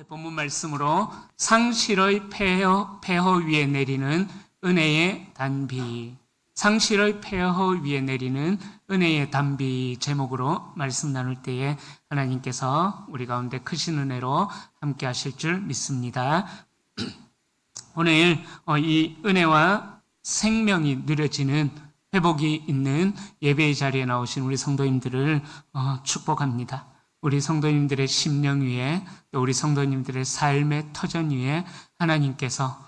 본문 말씀으로 상실의 폐허 위에 내리는 은혜의 단비, 상실의 폐허 위에 내리는 은혜의 단비 제목으로 말씀 나눌 때에 하나님께서 우리 가운데 크신 은혜로 함께 하실 줄 믿습니다. 오늘 이 은혜와 생명이 누려지는 회복이 있는 예배의 자리에 나오신 우리 성도님들을 축복합니다. 우리 성도님들의 심령 위에 또 우리 성도님들의 삶의 터전 위에 하나님께서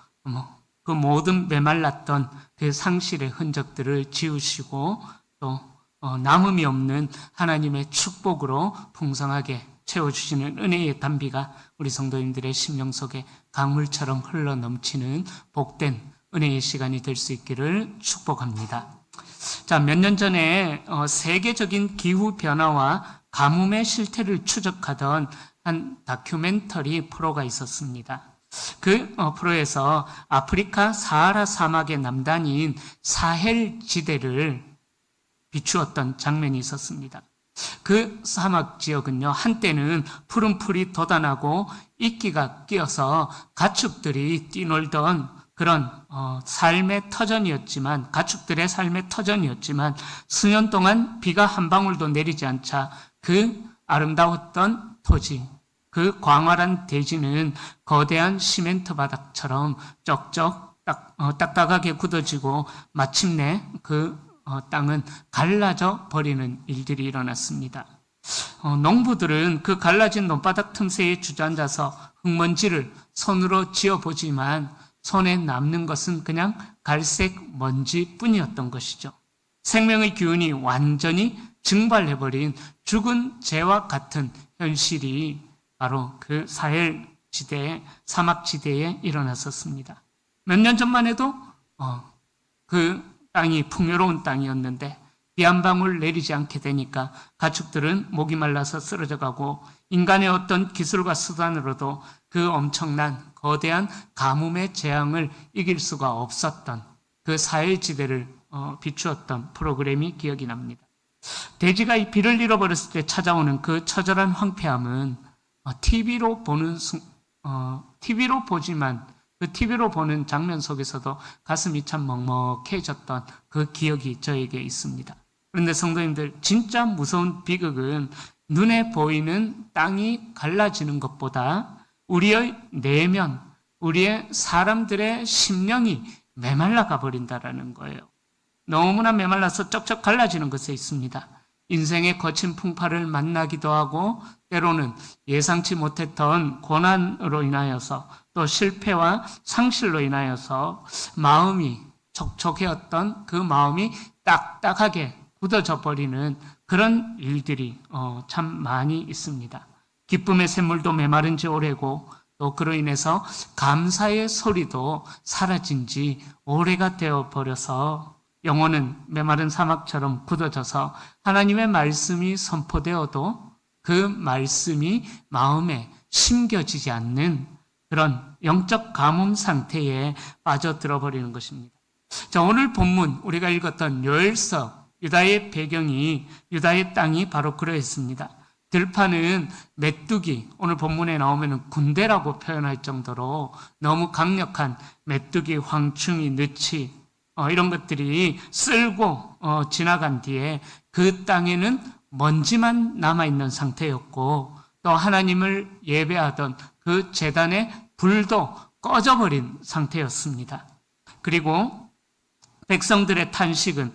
그 모든 메말랐던 그 상실의 흔적들을 지우시고 또 남음이 없는 하나님의 축복으로 풍성하게 채워주시는 은혜의 단비가 우리 성도님들의 심령 속에 강물처럼 흘러넘치는 복된 은혜의 시간이 될 수 있기를 축복합니다. 자, 몇 년 전에 세계적인 기후 변화와 가뭄의 실태를 추적하던 한 다큐멘터리 프로가 있었습니다. 그 프로에서 아프리카 사하라 사막의 남단인 사헬 지대를 비추었던 장면이 있었습니다. 그 사막 지역은요, 한때는 푸른 풀이 돋아나고 이끼가 끼어서 가축들이 뛰놀던 그런 삶의 터전이었지만, 가축들의 삶의 터전이었지만 수년 동안 비가 한 방울도 내리지 않자 그 아름다웠던 토지, 그 광활한 대지는 거대한 시멘트 바닥처럼 쩍쩍 딱딱하게 굳어지고 마침내 그 땅은 갈라져 버리는 일들이 일어났습니다. 농부들은 그 갈라진 논바닥 틈새에 주저앉아서 흙먼지를 손으로 쥐어보지만 손에 남는 것은 그냥 갈색 먼지뿐이었던 것이죠. 생명의 기운이 완전히 증발해버린 죽은 재와 같은 현실이 바로 그 사헬 지대, 사막 지대에 일어났었습니다. 몇 년 전만 해도 그 땅이 풍요로운 땅이었는데 비 한 방울 내리지 않게 되니까 가축들은 목이 말라서 쓰러져 가고 인간의 어떤 기술과 수단으로도 그 엄청난 거대한 가뭄의 재앙을 이길 수가 없었던 그 사헬 지대를 비추었던 프로그램이 기억이 납니다. 대지가 이 비를 잃어버렸을 때 찾아오는 그 처절한 황폐함은 TV로 보지만 그 TV로 보는 장면 속에서도 가슴이 참 먹먹해졌던 그 기억이 저에게 있습니다. 그런데 성도님들, 진짜 무서운 비극은 눈에 보이는 땅이 갈라지는 것보다 우리의 내면, 우리의 사람들의 심령이 메말라 가버린다라는 거예요. 너무나 메말라서 쩍쩍 갈라지는 것에 있습니다. 인생의 거친 풍파를 만나기도 하고 때로는 예상치 못했던 고난으로 인하여서 또 실패와 상실로 인하여서 마음이 촉촉해왔던 그 마음이 딱딱하게 굳어져 버리는 그런 일들이 참 많이 있습니다. 기쁨의 샘물도 메마른 지 오래고 또 그로 인해서 감사의 소리도 사라진 지 오래가 되어버려서 영혼은 메마른 사막처럼 굳어져서 하나님의 말씀이 선포되어도 그 말씀이 마음에 심겨지지 않는 그런 영적 가뭄 상태에 빠져들어 버리는 것입니다. 자, 오늘 본문 우리가 읽었던 요엘서, 유다의 배경이, 유다의 땅이 바로 그러했습니다. 들판은 메뚜기, 오늘 본문에 나오면 군대라고 표현할 정도로 너무 강력한 메뚜기, 황충이, 느치 이런 것들이 쓸고 지나간 뒤에 그 땅에는 먼지만 남아있는 상태였고 또 하나님을 예배하던 그 제단의 불도 꺼져버린 상태였습니다. 그리고 백성들의 탄식은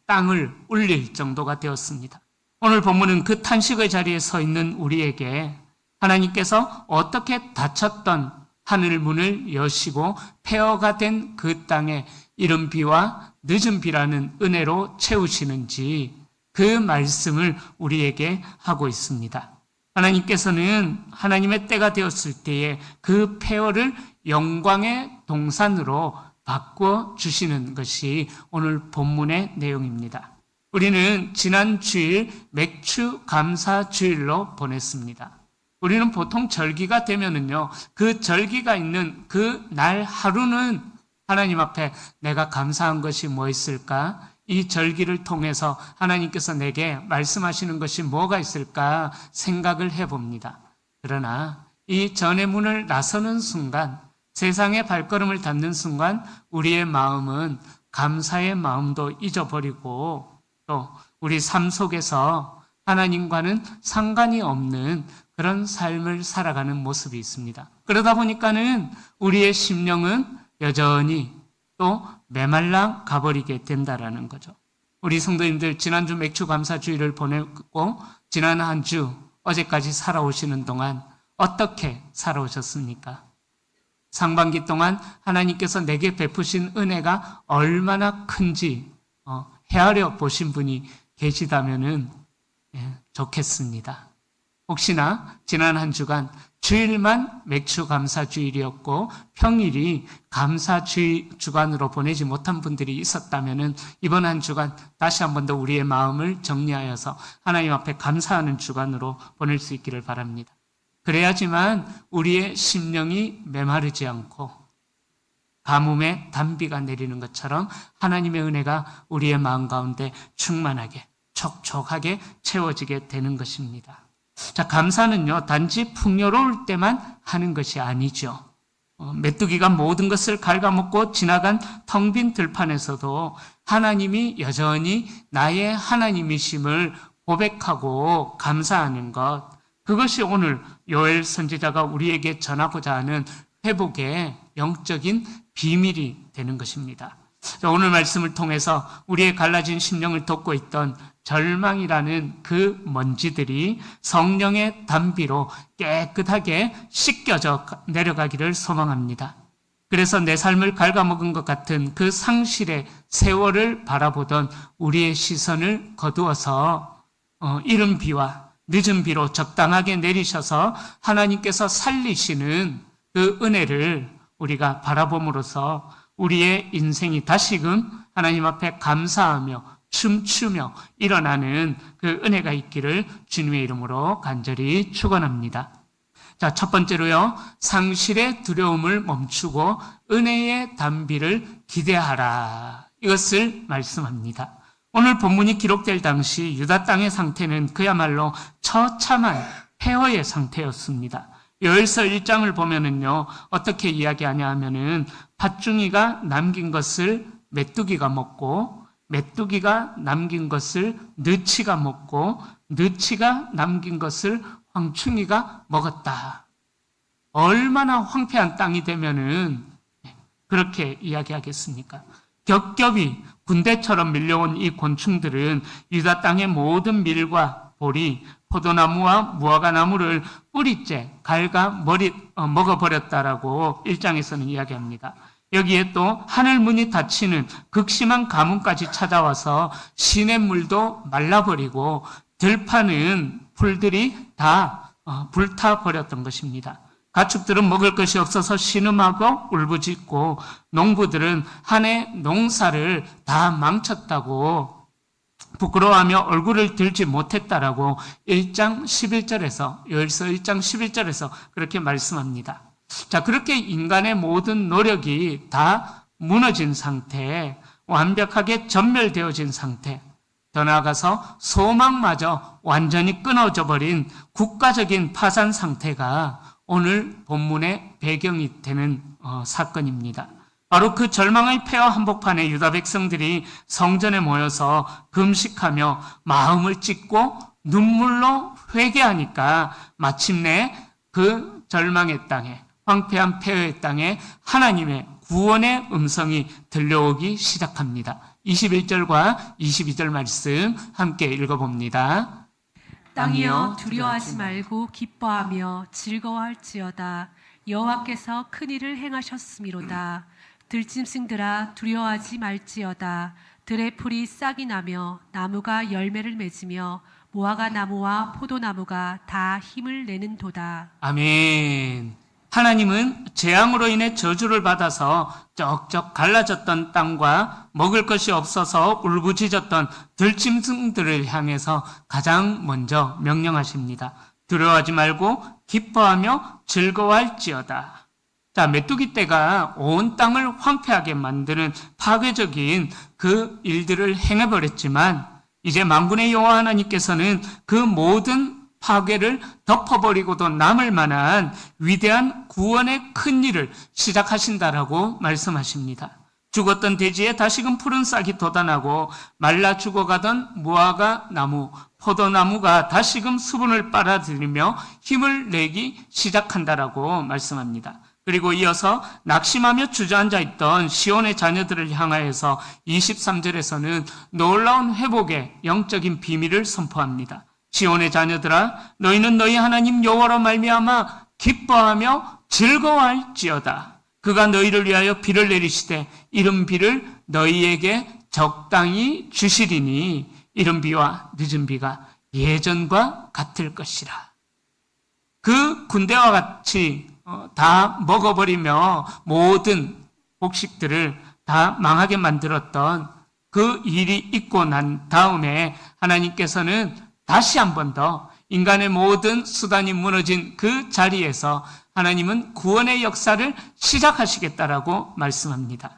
땅을 울릴 정도가 되었습니다. 오늘 본문은 그 탄식의 자리에 서 있는 우리에게 하나님께서 어떻게 닫혔던 하늘 문을 여시고 폐허가 된 그 땅에 이른 비와 늦은 비라는 은혜로 채우시는지 그 말씀을 우리에게 하고 있습니다. 하나님께서는 하나님의 때가 되었을 때에 그 폐허를 영광의 동산으로 바꿔 주시는 것이 오늘 본문의 내용입니다. 우리는 지난 주일 맥주 감사 주일로 보냈습니다. 우리는 보통 절기가 되면은요, 그 절기가 있는 그 날 하루는 하나님 앞에 내가 감사한 것이 뭐 있을까? 이 절기를 통해서 하나님께서 내게 말씀하시는 것이 뭐가 있을까 생각을 해봅니다. 그러나 이 전의 문을 나서는 순간, 세상의 발걸음을 닫는 순간 우리의 마음은 감사의 마음도 잊어버리고 또 우리 삶 속에서 하나님과는 상관이 없는 그런 삶을 살아가는 모습이 있습니다. 그러다 보니까는 우리의 심령은 여전히 또 메말라 가버리게 된다라는 거죠. 우리 성도님들 지난주 맥주감사주의를 보내고 지난 한 주 어제까지 살아오시는 동안 어떻게 살아오셨습니까? 상반기 동안 하나님께서 내게 베푸신 은혜가 얼마나 큰지 헤아려 보신 분이 계시다면은 좋겠습니다. 혹시나 지난 한 주간 주일만 맥주 감사 주일이었고 평일이 감사 주간으로 보내지 못한 분들이 있었다면은 이번 한 주간 다시 한 번 더 우리의 마음을 정리하여서 하나님 앞에 감사하는 주간으로 보낼 수 있기를 바랍니다. 그래야지만 우리의 심령이 메마르지 않고 가뭄에 단비가 내리는 것처럼 하나님의 은혜가 우리의 마음 가운데 충만하게 촉촉하게 채워지게 되는 것입니다. 자, 감사는요, 단지 풍요로울 때만 하는 것이 아니죠. 메뚜기가 모든 것을 갉아먹고 지나간 텅 빈 들판에서도 하나님이 여전히 나의 하나님이심을 고백하고 감사하는 것, 그것이 오늘 요엘 선지자가 우리에게 전하고자 하는 회복의 영적인 비밀이 되는 것입니다. 오늘 말씀을 통해서 우리의 갈라진 심령을 덮고 있던 절망이라는 그 먼지들이 성령의 단비로 깨끗하게 씻겨져 내려가기를 소망합니다. 그래서 내 삶을 갉아먹은 것 같은 그 상실의 세월을 바라보던 우리의 시선을 거두어서 이른 비와 늦은 비로 적당하게 내리셔서 하나님께서 살리시는 그 은혜를 우리가 바라봄으로써 우리의 인생이 다시금 하나님 앞에 감사하며 춤추며 일어나는 그 은혜가 있기를 주님의 이름으로 간절히 축원합니다. 자, 첫 번째로요, 상실의 두려움을 멈추고 은혜의 단비를 기대하라. 이것을 말씀합니다. 오늘 본문이 기록될 당시 유다 땅의 상태는 그야말로 처참한 폐허의 상태였습니다. 요엘서 1장을 보면은요, 어떻게 이야기하냐 하면은 팥중이가 남긴 것을 메뚜기가 먹고, 메뚜기가 남긴 것을 느치가 먹고, 느치가 남긴 것을 황충이가 먹었다. 얼마나 황폐한 땅이 되면은 그렇게 이야기하겠습니까? 겹겹이 군대처럼 밀려온 이 곤충들은 유다 땅의 모든 밀과 보리, 포도나무와 무화과나무를 뿌리째 갉아 먹어버렸다라고 1장에서는 이야기합니다. 여기에 또 하늘문이 닫히는 극심한 가뭄까지 찾아와서 시냇물도 말라버리고 들파는 풀들이 다 불타버렸던 것입니다. 가축들은 먹을 것이 없어서 신음하고 울부짖고 농부들은 한 해 농사를 다 망쳤다고 부끄러워하며 얼굴을 들지 못했다라고 1장 11절에서 요엘서 1장 11절에서 그렇게 말씀합니다. 자, 그렇게 인간의 모든 노력이 다 무너진 상태, 완벽하게 전멸되어진 상태, 더 나아가서 소망마저 완전히 끊어져 버린 국가적인 파산 상태가 오늘 본문의 배경이 되는 사건입니다. 바로 그 절망의 폐허 한복판에 유다 백성들이 성전에 모여서 금식하며 마음을 찢고 눈물로 회개하니까 마침내 그 절망의 땅에, 황폐한 폐허의 땅에 하나님의 구원의 음성이 들려오기 시작합니다. 21절과 22절 말씀 함께 읽어봅니다. 땅이여 두려워하지 말고 기뻐하며 즐거워할지어다. 여호와께서 큰 일을 행하셨음이로다. 들짐승들아 두려워하지 말지어다. 들의 풀이 싹이 나며 나무가 열매를 맺으며 무화과 나무와 포도나무가 다 힘을 내는 도다. 아멘. 하나님은 재앙으로 인해 저주를 받아서 쩍쩍 갈라졌던 땅과 먹을 것이 없어서 울부짖었던 들짐승들을 향해서 가장 먼저 명령하십니다. 두려워하지 말고 기뻐하며 즐거워할지어다. 자, 메뚜기 떼가 온 땅을 황폐하게 만드는 파괴적인 그 일들을 행해버렸지만 이제 만군의 여호와 하나님께서는 그 모든 파괴를 덮어버리고도 남을 만한 위대한 구원의 큰 일을 시작하신다라고 말씀하십니다. 죽었던 대지에 다시금 푸른 싹이 돋아나고 말라 죽어가던 무화과 나무, 포도나무가 다시금 수분을 빨아들이며 힘을 내기 시작한다라고 말씀합니다. 그리고 이어서 낙심하며 주저앉아 있던 시온의 자녀들을 향하여서 23절에서는 놀라운 회복의 영적인 비밀을 선포합니다. 시온의 자녀들아, 너희는 너희 하나님 여호와로 말미암아 기뻐하며 즐거워할지어다. 그가 너희를 위하여 비를 내리시되 이른 비를 너희에게 적당히 주시리니 이른 비와 늦은 비가 예전과 같을 것이라. 그 군대와 같이 다 먹어버리며 모든 곡식들을 다 망하게 만들었던 그 일이 있고 난 다음에 하나님께서는 다시 한 번 더 인간의 모든 수단이 무너진 그 자리에서 하나님은 구원의 역사를 시작하시겠다라고 말씀합니다.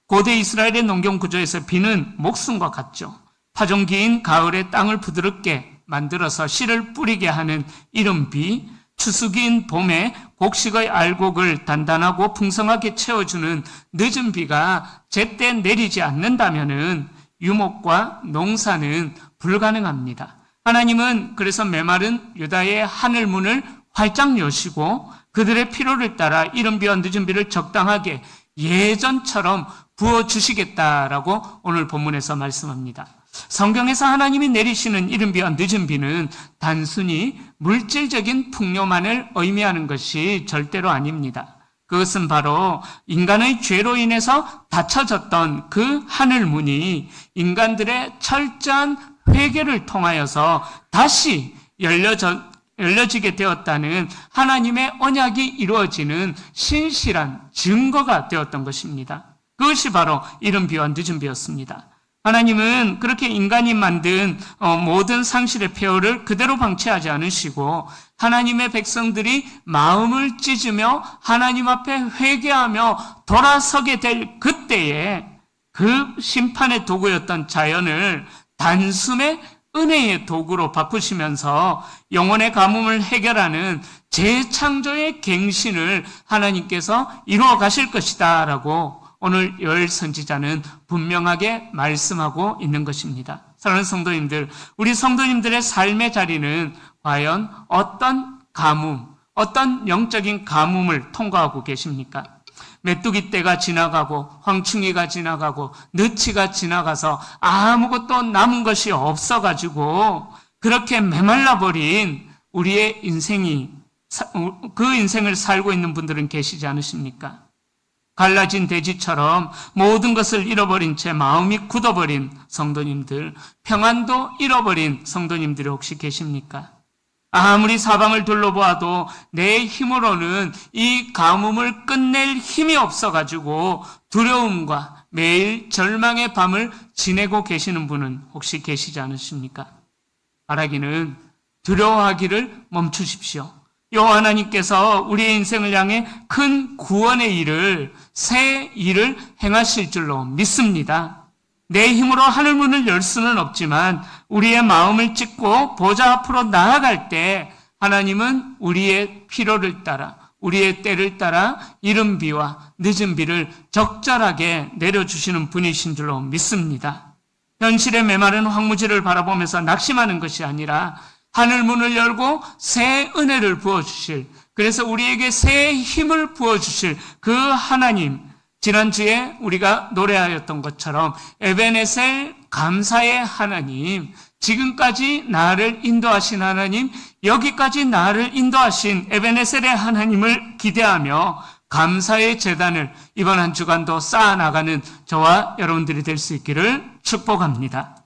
고대 이스라엘의 농경 구조에서 비는 목숨과 같죠. 파종기인 가을에 땅을 부드럽게 만들어서 씨를 뿌리게 하는 이른 비, 추수기인 봄에 곡식의 알곡을 단단하고 풍성하게 채워주는 늦은 비가 제때 내리지 않는다면은 유목과 농사는 불가능합니다. 하나님은 그래서 메마른 유다의 하늘 문을 활짝 여시고 그들의 필요를 따라 이른 비와 늦은 비를 적당하게 예전처럼 부어주시겠다라고 오늘 본문에서 말씀합니다. 성경에서 하나님이 내리시는 이른 비와 늦은 비는 단순히 물질적인 풍요만을 의미하는 것이 절대로 아닙니다. 그것은 바로 인간의 죄로 인해서 닫혀졌던 그 하늘 문이 인간들의 철저한 회개를 통하여서 다시 열려지게 되었다는 하나님의 언약이 이루어지는 신실한 증거가 되었던 것입니다. 그것이 바로 이른 비와 늦은 비였습니다. 하나님은 그렇게 인간이 만든 모든 상실의 폐허를 그대로 방치하지 않으시고 하나님의 백성들이 마음을 찢으며 하나님 앞에 회개하며 돌아서게 될 그때에 그 심판의 도구였던 자연을 단숨에 은혜의 도구로 바꾸시면서 영혼의 가뭄을 해결하는 재창조의 갱신을 하나님께서 이루어 가실 것이다 라고 오늘 요엘 선지자는 분명하게 말씀하고 있는 것입니다. 사랑하는 성도님들, 우리 성도님들의 삶의 자리는 과연 어떤 가뭄, 어떤 영적인 가뭄을 통과하고 계십니까? 메뚜기 떼가 지나가고 황충이가 지나가고 느치가 지나가서 아무것도 남은 것이 없어가지고 그렇게 메말라버린 우리의 인생이 그 인생을 살고 있는 분들은 계시지 않으십니까? 갈라진 돼지처럼 모든 것을 잃어버린 채 마음이 굳어버린 성도님들, 평안도 잃어버린 성도님들이 혹시 계십니까? 아무리 사방을 둘러보아도 내 힘으로는 이 가뭄을 끝낼 힘이 없어가지고 두려움과 매일 절망의 밤을 지내고 계시는 분은 혹시 계시지 않으십니까? 바라기는 두려워하기를 멈추십시오. 여호와 하나님께서 우리의 인생을 향해 큰 구원의 일을, 새 일을 행하실 줄로 믿습니다. 내 힘으로 하늘문을 열 수는 없지만 우리의 마음을 찢고 보좌 앞으로 나아갈 때 하나님은 우리의 필요를 따라, 우리의 때를 따라 이른 비와 늦은 비를 적절하게 내려주시는 분이신 줄로 믿습니다. 현실의 메마른 황무지를 바라보면서 낙심하는 것이 아니라 하늘문을 열고 새 은혜를 부어주실, 그래서 우리에게 새 힘을 부어주실 그 하나님, 지난주에 우리가 노래하였던 것처럼 에베네셀 감사의 하나님, 지금까지 나를 인도하신 하나님, 여기까지 나를 인도하신 에베네셀의 하나님을 기대하며 감사의 제단을 이번 한 주간도 쌓아나가는 저와 여러분들이 될 수 있기를 축복합니다.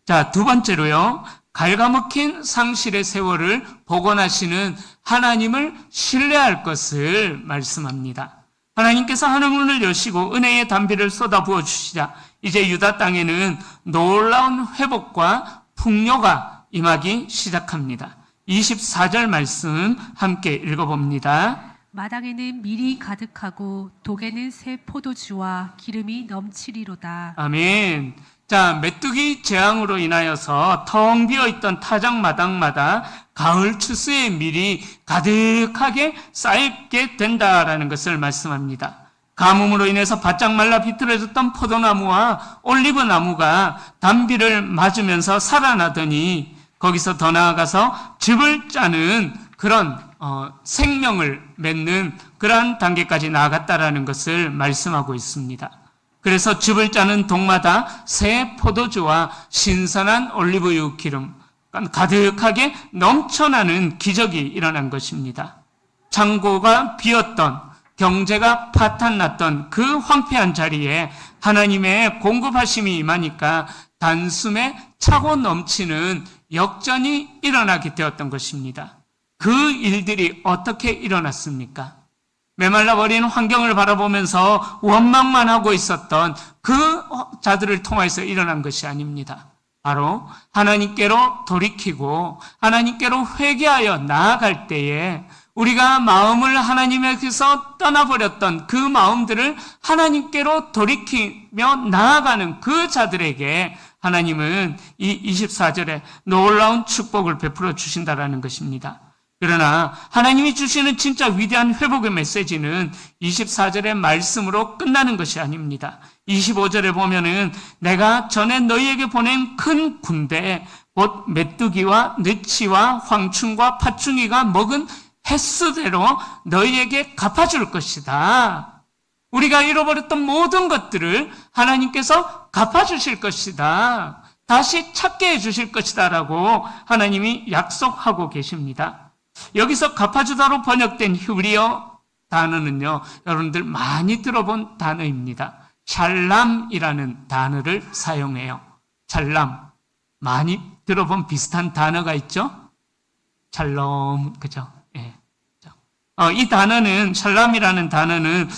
자, 두 번째로요. 갉아먹힌 상실의 세월을 복원하시는 하나님을 신뢰할 것을 말씀합니다. 하나님께서 하늘문을 여시고 은혜의 담비를 쏟아부어 주시자 이제 유다 땅에는 놀라운 회복과 풍요가 임하기 시작합니다. 24절 말씀 함께 읽어봅니다. 마당에는 밀이 가득하고 독에는 새 포도주와 기름이 넘치리로다. 아멘. 자, 메뚜기 재앙으로 인하여서 텅 비어있던 타작 마당마다 가을 추수의 밀이 가득하게 쌓이게 된다라는 것을 말씀합니다. 가뭄으로 인해서 바짝 말라 비틀어졌던 포도나무와 올리브 나무가 단비를 맞으면서 살아나더니 거기서 더 나아가서 즙을 짜는 그런 생명을 맺는 그러한 단계까지 나아갔다라는 것을 말씀하고 있습니다. 그래서 즙을 짜는 동마다 새 포도주와 신선한 올리브유 기름 가득하게 넘쳐나는 기적이 일어난 것입니다. 창고가 비었던, 경제가 파탄났던 그 황폐한 자리에 하나님의 공급하심이 임하니까 단숨에 차고 넘치는 역전이 일어나게 되었던 것입니다. 그 일들이 어떻게 일어났습니까? 메말라버린 환경을 바라보면서 원망만 하고 있었던 그 자들을 통해서 일어난 것이 아닙니다. 바로 하나님께로 돌이키고 하나님께로 회개하여 나아갈 때에 우리가 마음을 하나님에게서 떠나버렸던 그 마음들을 하나님께로 돌이키며 나아가는 그 자들에게 하나님은 이 24절에 놀라운 축복을 베풀어 주신다라는 것입니다. 그러나 하나님이 주시는 진짜 위대한 회복의 메시지는 24절의 말씀으로 끝나는 것이 아닙니다. 25절에 보면은 내가 전에 너희에게 보낸 큰 군대 곧 메뚜기와 느치와 황충과 팥충이가 먹은 횟수대로 너희에게 갚아줄 것이다. 우리가 잃어버렸던 모든 것들을 하나님께서 갚아주실 것이다. 다시 찾게 해주실 것이다 라고 하나님이 약속하고 계십니다. 여기서 갚아주다로 번역된 히브리어 단어는요, 여러분들 많이 들어본 단어입니다. 샬람이라는 단어를 사용해요. 샬람. 많이 들어본 비슷한 단어가 있죠? 샬롬, 그죠? 예. 이 단어는, 샬람이라는 단어는,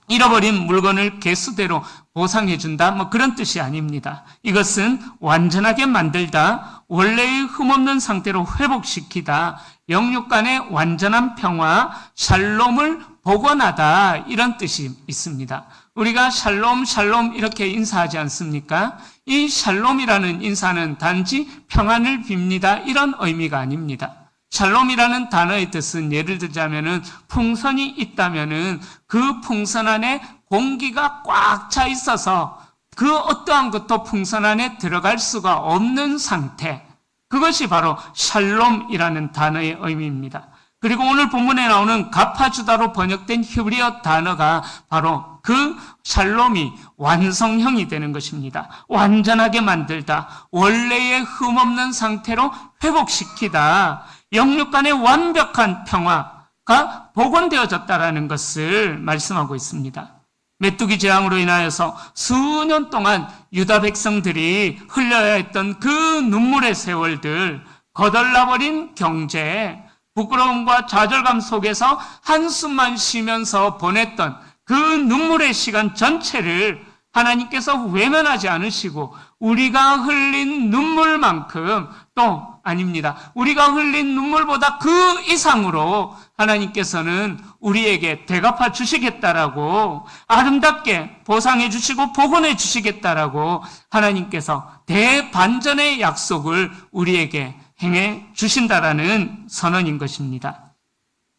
잃어버린 물건을 개수대로 보상해준다, 뭐 그런 뜻이 아닙니다. 이것은 완전하게 만들다, 원래의 흠없는 상태로 회복시키다, 영육 간의 완전한 평화, 샬롬을 복원하다, 이런 뜻이 있습니다. 우리가 샬롬, 샬롬 이렇게 인사하지 않습니까? 이 샬롬이라는 인사는 단지 평안을 빕니다, 이런 의미가 아닙니다. 샬롬이라는 단어의 뜻은 예를 들자면은 풍선이 있다면은 그 풍선 안에 공기가 꽉 차 있어서 그 어떠한 것도 풍선 안에 들어갈 수가 없는 상태. 그것이 바로 샬롬이라는 단어의 의미입니다. 그리고 오늘 본문에 나오는 갚아주다로 번역된 히브리어 단어가 바로 그 샬롬이 완성형이 되는 것입니다. 완전하게 만들다, 원래의 흠없는 상태로 회복시키다, 영육 간의 완벽한 평화가 복원되어졌다라는 것을 말씀하고 있습니다. 메뚜기 재앙으로 인하여서 수년 동안 유다 백성들이 흘려야 했던 그 눈물의 세월들, 거덜나버린 경제, 부끄러움과 좌절감 속에서 한숨만 쉬면서 보냈던 그 눈물의 시간 전체를 하나님께서 외면하지 않으시고 우리가 흘린 눈물만큼 또 아닙니다. 우리가 흘린 눈물보다 그 이상으로 하나님께서는 우리에게 대갚아 주시겠다라고 아름답게 보상해 주시고 복원해 주시겠다라고 하나님께서 대반전의 약속을 우리에게 행해 주신다라는 선언인 것입니다.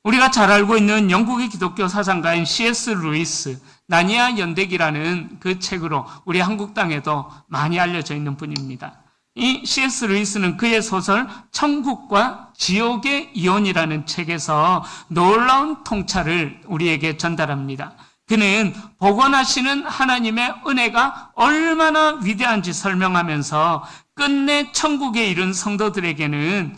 우리가 잘 알고 있는 영국의 기독교 사상가인 C.S. 루이스, 나니아 연대기라는 그 책으로 우리 한국 땅에도 많이 알려져 있는 분입니다. 이 C.S. 루이스는 그의 소설 천국과 지옥의 이혼이라는 책에서 놀라운 통찰을 우리에게 전달합니다. 그는 복원하시는 하나님의 은혜가 얼마나 위대한지 설명하면서 끝내 천국에 이른 성도들에게는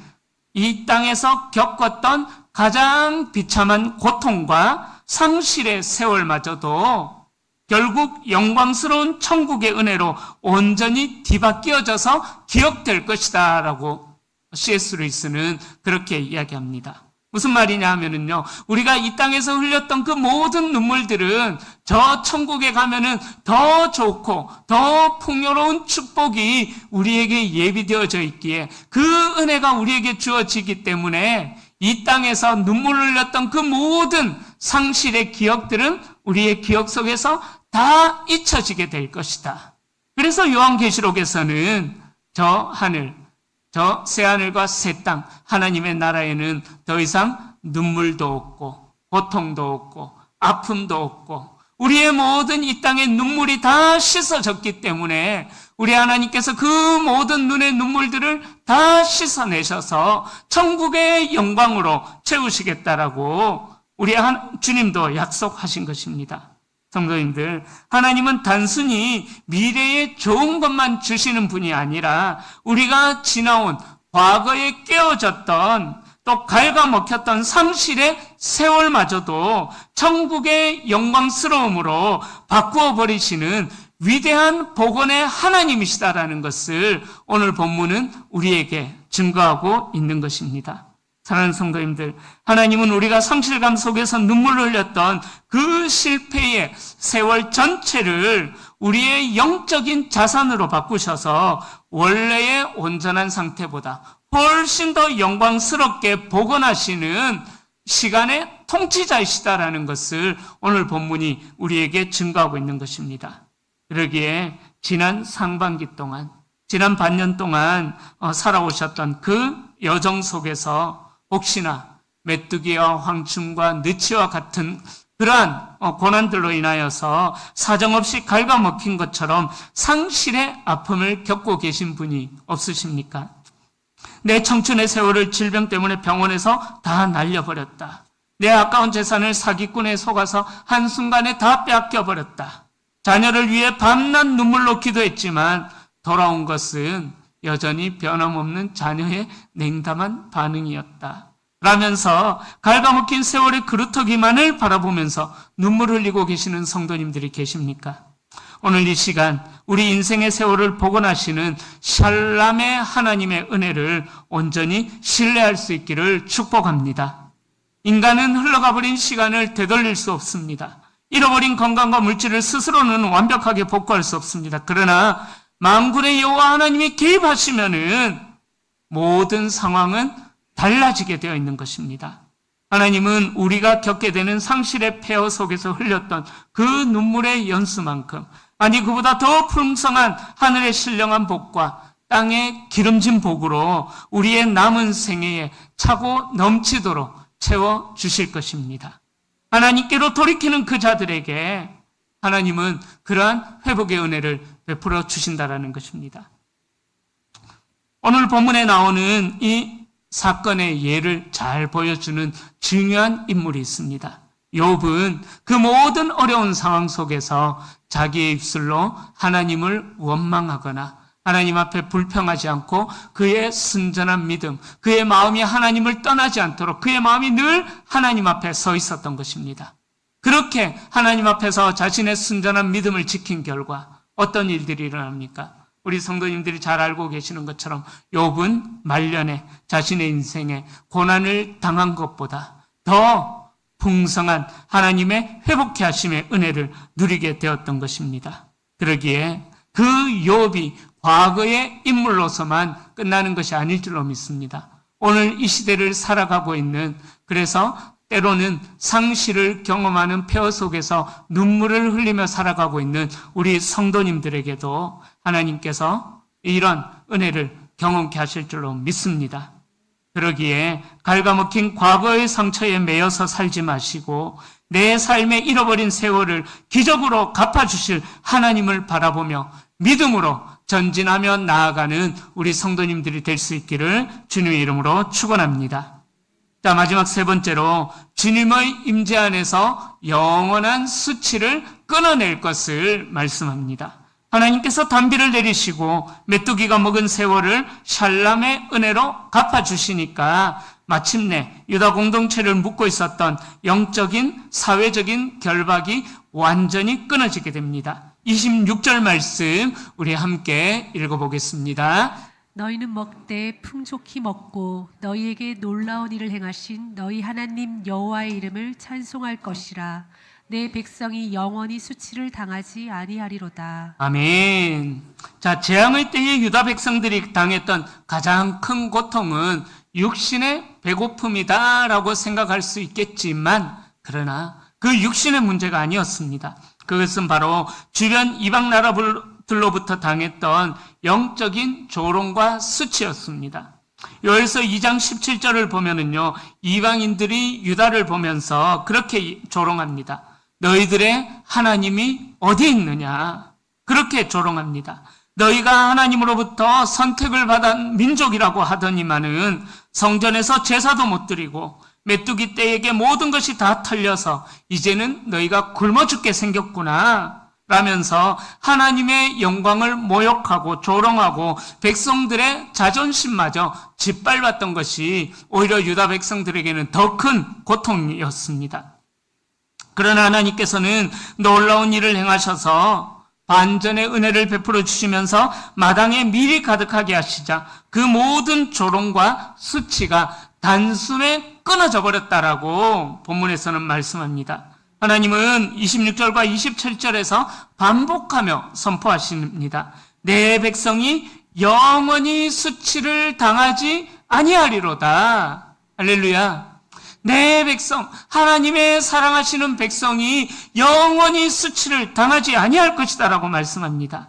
이 땅에서 겪었던 가장 비참한 고통과 상실의 세월마저도 결국 영광스러운 천국의 은혜로 온전히 뒤바뀌어져서 기억될 것이다 라고 C.S. 루이스는 그렇게 이야기합니다. 무슨 말이냐 하면은요, 우리가 이 땅에서 흘렸던 그 모든 눈물들은 저 천국에 가면은 더 좋고 더 풍요로운 축복이 우리에게 예비되어져 있기에 그 은혜가 우리에게 주어지기 때문에 이 땅에서 눈물을 흘렸던 그 모든 상실의 기억들은 우리의 기억 속에서 다 잊혀지게 될 것이다. 그래서 요한계시록에서는 저 하늘, 저 새하늘과 새 땅, 하나님의 나라에는 더 이상 눈물도 없고 고통도 없고 아픔도 없고 우리의 모든 이 땅의 눈물이 다 씻어졌기 때문에 우리 하나님께서 그 모든 눈의 눈물들을 다 씻어내셔서 천국의 영광으로 채우시겠다라고 우리 주님도 약속하신 것입니다. 성도님들, 하나님은 단순히 미래에 좋은 것만 주시는 분이 아니라 우리가 지나온 과거에 깨어졌던 또 갉아먹혔던 상실의 세월마저도 천국의 영광스러움으로 바꾸어 버리시는 위대한 복원의 하나님이시다라는 것을 오늘 본문은 우리에게 증거하고 있는 것입니다. 사랑하는 성도님들, 하나님은 우리가 상실감 속에서 눈물을 흘렸던 그 실패의 세월 전체를 우리의 영적인 자산으로 바꾸셔서 원래의 온전한 상태보다 훨씬 더 영광스럽게 복원하시는 시간의 통치자이시다라는 것을 오늘 본문이 우리에게 증거하고 있는 것입니다. 그러기에 지난 상반기 동안, 지난 반년 동안 살아오셨던 그 여정 속에서 혹시나 메뚜기와 황충과 느치와 같은 그러한 고난들로 인하여서 사정없이 갉아먹힌 것처럼 상실의 아픔을 겪고 계신 분이 없으십니까? 내 청춘의 세월을 질병 때문에 병원에서 다 날려버렸다. 내 아까운 재산을 사기꾼에 속아서 한순간에 다 빼앗겨버렸다. 자녀를 위해 밤낮 눈물로 기도했지만 돌아온 것은 여전히 변함없는 자녀의 냉담한 반응이었다. 라면서 갉아먹힌 세월의 그루터기만을 바라보면서 눈물 흘리고 계시는 성도님들이 계십니까? 오늘 이 시간 우리 인생의 세월을 복원하시는 샬람의 하나님의 은혜를 온전히 신뢰할 수 있기를 축복합니다. 인간은 흘러가버린 시간을 되돌릴 수 없습니다. 잃어버린 건강과 물질을 스스로는 완벽하게 복구할 수 없습니다. 그러나 만군의 여호와 하나님이 개입하시면은 모든 상황은 달라지게 되어 있는 것입니다. 하나님은 우리가 겪게 되는 상실의 폐허 속에서 흘렸던 그 눈물의 연수만큼, 아니 그보다 더 풍성한 하늘의 신령한 복과 땅의 기름진 복으로 우리의 남은 생애에 차고 넘치도록 채워주실 것입니다. 하나님께로 돌이키는 그 자들에게 하나님은 그러한 회복의 은혜를 베풀어 주신다라는 것입니다. 오늘 본문에 나오는 이 사건의 예를 잘 보여주는 중요한 인물이 있습니다. 욥은 그 모든 어려운 상황 속에서 자기의 입술로 하나님을 원망하거나 하나님 앞에 불평하지 않고 그의 순전한 믿음, 그의 마음이 하나님을 떠나지 않도록 그의 마음이 늘 하나님 앞에 서 있었던 것입니다. 그렇게 하나님 앞에서 자신의 순전한 믿음을 지킨 결과 어떤 일들이 일어납니까? 우리 성도님들이 잘 알고 계시는 것처럼 욥은 말년에 자신의 인생에 고난을 당한 것보다 더 풍성한 하나님의 회복케 하심의 은혜를 누리게 되었던 것입니다. 그러기에 그 욥이 과거의 인물로서만 끝나는 것이 아닐 줄로 믿습니다. 오늘 이 시대를 살아가고 있는, 그래서 때로는 상실을 경험하는 폐허 속에서 눈물을 흘리며 살아가고 있는 우리 성도님들에게도 하나님께서 이런 은혜를 경험케 하실 줄로 믿습니다. 그러기에 갉아먹힌 과거의 상처에 매여서 살지 마시고 내 삶에 잃어버린 세월을 기적으로 갚아주실 하나님을 바라보며 믿음으로 전진하며 나아가는 우리 성도님들이 될 수 있기를 주님의 이름으로 축원합니다. 자, 마지막 세 번째로 주님의 임재 안에서 영원한 수치를 끊어낼 것을 말씀합니다. 하나님께서 단비를 내리시고 메뚜기가 먹은 세월을 샬람의 은혜로 갚아주시니까 마침내 유다 공동체를 묶고 있었던 영적인 사회적인 결박이 완전히 끊어지게 됩니다. 26절 말씀 우리 함께 읽어보겠습니다. 너희는 먹되 풍족히 먹고 너희에게 놀라운 일을 행하신 너희 하나님 여호와의 이름을 찬송할 것이라. 내 백성이 영원히 수치를 당하지 아니하리로다. 아멘. 자, 재앙의 때에 유다 백성들이 당했던 가장 큰 고통은 육신의 배고픔이다라고 생각할 수 있겠지만 그러나 그 육신의 문제가 아니었습니다. 그것은 바로 주변 이방 나라들로부터 당했던 영적인 조롱과 수치였습니다. 요엘서 2장 17절을 보면은요, 이방인들이 유다를 보면서 그렇게 조롱합니다. 너희들의 하나님이 어디 있느냐? 그렇게 조롱합니다. 너희가 하나님으로부터 선택을 받은 민족이라고 하더니만은 성전에서 제사도 못 드리고 메뚜기 떼에게 모든 것이 다 털려서 이제는 너희가 굶어 죽게 생겼구나 라면서 하나님의 영광을 모욕하고 조롱하고 백성들의 자존심마저 짓밟았던 것이 오히려 유다 백성들에게는 더 큰 고통이었습니다. 그러나 하나님께서는 놀라운 일을 행하셔서 반전의 은혜를 베풀어 주시면서 마당에 밀이 가득하게 하시자 그 모든 조롱과 수치가 단숨에 끊어져 버렸다라고 본문에서는 말씀합니다. 하나님은 26절과 27절에서 반복하며 선포하십니다. 내 백성이 영원히 수치를 당하지 아니하리로다. 할렐루야. 내 백성, 하나님의 사랑하시는 백성이 영원히 수치를 당하지 아니할 것이다 라고 말씀합니다.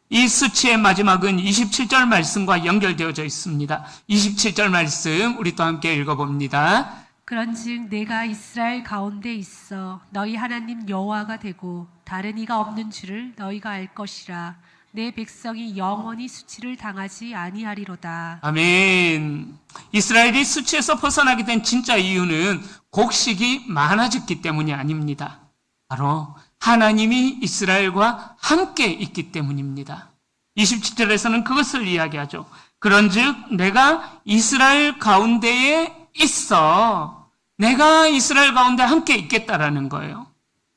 이 수치의 마지막은 27절 말씀과 연결되어져 있습니다. 27절 말씀 우리 또 함께 읽어봅니다. 그런즉 내가 이스라엘 가운데 있어 너희 하나님 여호와가 되고 다른 이가 없는 줄을 너희가 알 것이라. 내 백성이 영원히 수치를 당하지 아니하리로다. 아멘. 이스라엘이 수치에서 벗어나게 된 진짜 이유는 곡식이 많아졌기 때문이 아닙니다. 바로 하나님이 이스라엘과 함께 있기 때문입니다. 27절에서는 그것을 이야기하죠. 그런즉 내가 이스라엘 가운데에 있어. 내가 이스라엘 가운데 함께 있겠다라는 거예요.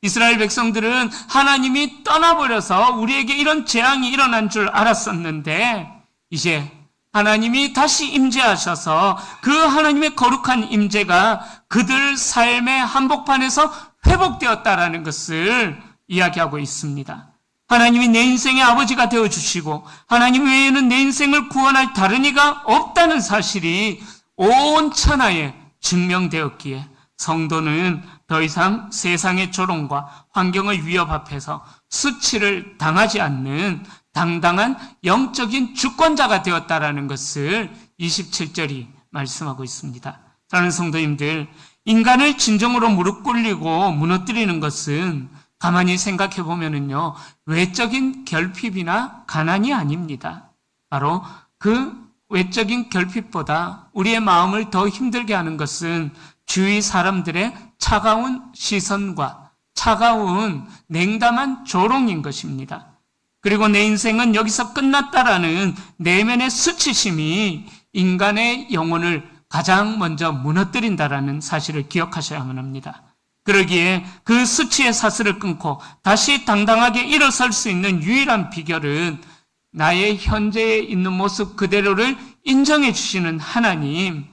이스라엘 백성들은 하나님이 떠나버려서 우리에게 이런 재앙이 일어난 줄 알았었는데 이제 하나님이 다시 임재하셔서 그 하나님의 거룩한 임재가 그들 삶의 한복판에서 회복되었다라는 것을 이야기하고 있습니다. 하나님이 내 인생의 아버지가 되어주시고 하나님 외에는 내 인생을 구원할 다른 이가 없다는 사실이 온 천하에 증명되었기에 성도는 더 이상 세상의 조롱과 환경의 위협 앞에서 수치를 당하지 않는 당당한 영적인 주권자가 되었다라는 것을 27절이 말씀하고 있습니다. 사랑하는 성도님들, 인간을 진정으로 무릎 꿇리고 무너뜨리는 것은 가만히 생각해 보면은요, 외적인 결핍이나 가난이 아닙니다. 바로 그 외적인 결핍보다 우리의 마음을 더 힘들게 하는 것은 주위 사람들의 차가운 시선과 차가운 냉담한 조롱인 것입니다. 그리고 내 인생은 여기서 끝났다라는 내면의 수치심이 인간의 영혼을 가장 먼저 무너뜨린다라는 사실을 기억하셔야만 합니다. 그러기에 그 수치의 사슬을 끊고 다시 당당하게 일어설 수 있는 유일한 비결은 나의 현재에 있는 모습 그대로를 인정해 주시는 하나님,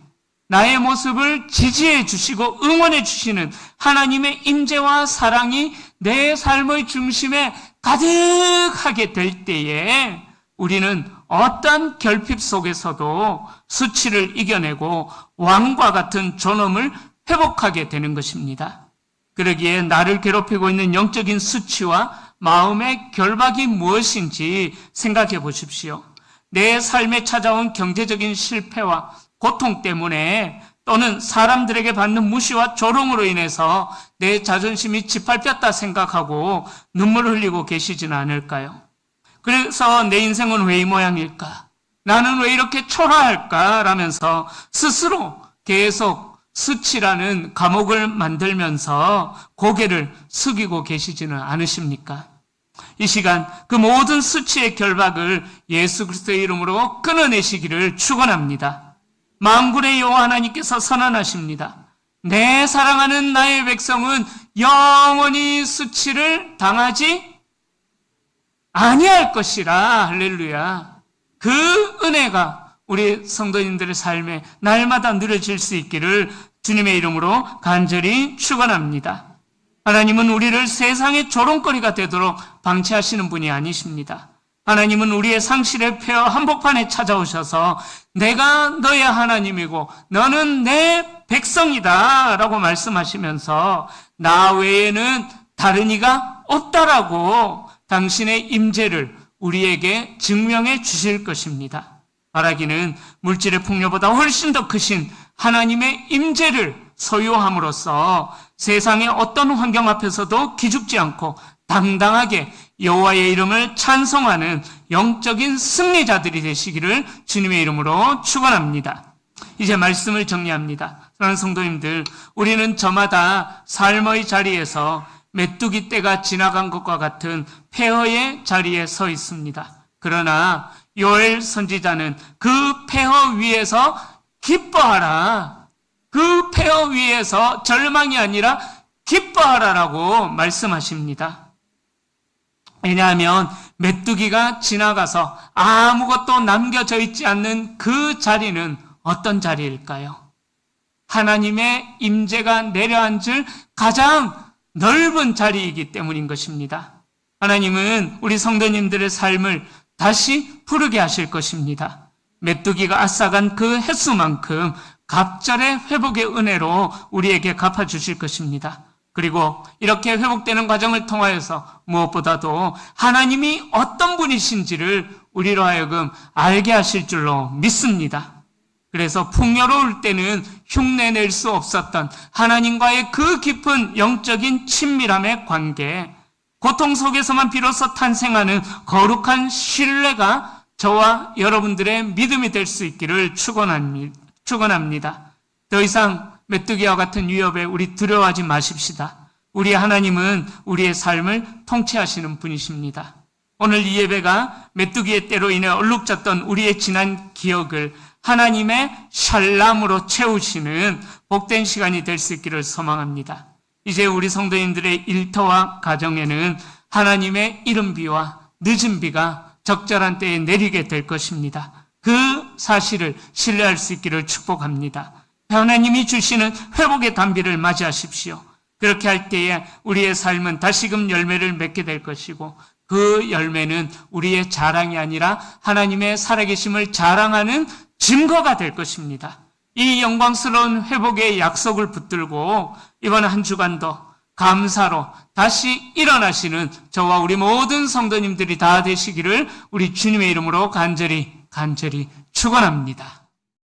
나의 모습을 지지해 주시고 응원해 주시는 하나님의 임재와 사랑이 내 삶의 중심에 가득하게 될 때에 우리는 어떤 결핍 속에서도 수치를 이겨내고 왕과 같은 존엄을 회복하게 되는 것입니다. 그러기에 나를 괴롭히고 있는 영적인 수치와 마음의 결박이 무엇인지 생각해 보십시오. 내 삶에 찾아온 경제적인 실패와 고통 때문에 또는 사람들에게 받는 무시와 조롱으로 인해서 내 자존심이 짓밟혔다 생각하고 눈물을 흘리고 계시지는 않을까요? 그래서 내 인생은 왜 이 모양일까? 나는 왜 이렇게 초라할까? 라면서 스스로 계속 수치라는 감옥을 만들면서 고개를 숙이고 계시지는 않으십니까? 이 시간 그 모든 수치의 결박을 예수 그리스도의 이름으로 끊어내시기를 축원합니다. 만군의 여호와 하나님께서 선언하십니다. 내 사랑하는 나의 백성은 영원히 수치를 당하지 아니할 것이라. 할렐루야. 그 은혜가 우리 성도님들의 삶에 날마다 누려질 수 있기를 주님의 이름으로 간절히 축원합니다. 하나님은 우리를 세상의 조롱거리가 되도록 방치하시는 분이 아니십니다. 하나님은 우리의 상실의 폐허 한복판에 찾아오셔서 내가 너의 하나님이고 너는 내 백성이다 라고 말씀하시면서 나 외에는 다른 이가 없다라고 당신의 임재를 우리에게 증명해 주실 것입니다. 바라기는 물질의 풍요보다 훨씬 더 크신 하나님의 임재를 소유함으로써 세상의 어떤 환경 앞에서도 기죽지 않고 당당하게 여호와의 이름을 찬송하는 영적인 승리자들이 되시기를 주님의 이름으로 축원합니다. 이제 말씀을 정리합니다. 사랑하는 성도님들, 우리는 저마다 삶의 자리에서 메뚜기 떼가 지나간 것과 같은 폐허의 자리에 서 있습니다. 그러나 요엘 선지자는 그 폐허 위에서 기뻐하라, 그 폐허 위에서 절망이 아니라 기뻐하라라고 말씀하십니다. 왜냐하면 메뚜기가 지나가서 아무것도 남겨져 있지 않는 그 자리는 어떤 자리일까요? 하나님의 임재가 내려앉을 가장 넓은 자리이기 때문인 것입니다. 하나님은 우리 성도님들의 삶을 다시 부르게 하실 것입니다. 메뚜기가 앗아간 그 횟수만큼 갑절의 회복의 은혜로 우리에게 갚아주실 것입니다. 그리고 이렇게 회복되는 과정을 통하여서 무엇보다도 하나님이 어떤 분이신지를 우리로 하여금 알게 하실 줄로 믿습니다. 그래서 풍요로울 때는 흉내낼 수 없었던 하나님과의 그 깊은 영적인 친밀함의 관계, 고통 속에서만 비로소 탄생하는 거룩한 신뢰가 저와 여러분들의 믿음이 될 수 있기를 축원합니다. 더 이상 메뚜기와 같은 위협에 우리 두려워하지 마십시다. 우리 하나님은 우리의 삶을 통치하시는 분이십니다. 오늘 이 예배가 메뚜기의 떼로 인해 얼룩졌던 우리의 지난 기억을 하나님의 샬람으로 채우시는 복된 시간이 될 수 있기를 소망합니다. 이제 우리 성도님들의 일터와 가정에는 하나님의 이른 비와 늦은 비가 적절한 때에 내리게 될 것입니다. 그 사실을 신뢰할 수 있기를 축복합니다. 하나님이 주시는 회복의 단비를 맞이하십시오. 그렇게 할 때에 우리의 삶은 다시금 열매를 맺게 될 것이고 그 열매는 우리의 자랑이 아니라 하나님의 살아계심을 자랑하는 증거가 될 것입니다. 이 영광스러운 회복의 약속을 붙들고 이번 한 주간도 감사로 다시 일어나시는 저와 우리 모든 성도님들이 다 되시기를 우리 주님의 이름으로 간절히 축원합니다.